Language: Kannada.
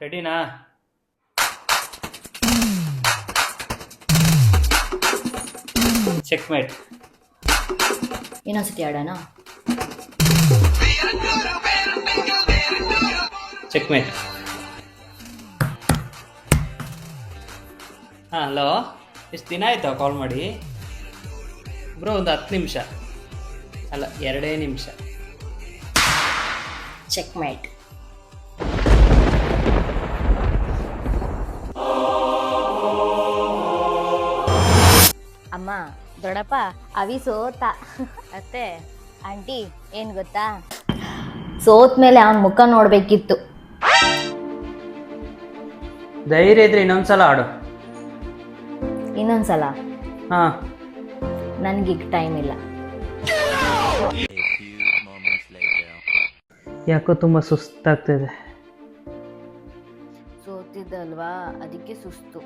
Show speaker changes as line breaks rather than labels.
ರೆಡಿನಾ? ಚೆಕ್ಮೇಟ್.
ಇನ್ನೊಂದ್ಸತಿ ಆಡೋಣ.
ಚೆಕ್ಮೇಟ್. ಹಾಂ, ಹಲೋ. ಎಷ್ಟು ದಿನ ಆಯ್ತಾ ಕಾಲ್ ಮಾಡಿ? ಬ್ರೋ, ಒಂದು 10 ನಿಮಿಷ ಅಲ್ಲ, 2 ನಿಮಿಷ.
ಚೆಕ್ಮೇಟ್. ಅಮ್ಮ, ದೊಡ್ಡಪ್ಪ ಅವಿ ಸೋತ. ಅತ್ತೆ, ಆಂಟಿ ಏನು ಗೊತ್ತಾ, ಸೋತ್ ಮೇಲೆ ಅವನ ಮುಖ ನೋಡ್ಬೇಕಿತ್ತು.
ಧೈರ್ಯ ಇದ್ರೆ ಇನ್ನೊಂದ್ಸಲ ಆಡು.
ಇನ್ನೊಂದ್ಸಲ?
ಹಾಂ.
ನನಗೀಗ ಟೈಮ್ ಇಲ್ಲ.
ಯಾಕೋ ತುಂಬ ಸುಸ್ತಾಗ್ತಿದೆ.
ಸೋತಿದ್ದಲ್ವಾ, ಅದಕ್ಕೆ ಸುಸ್ತು.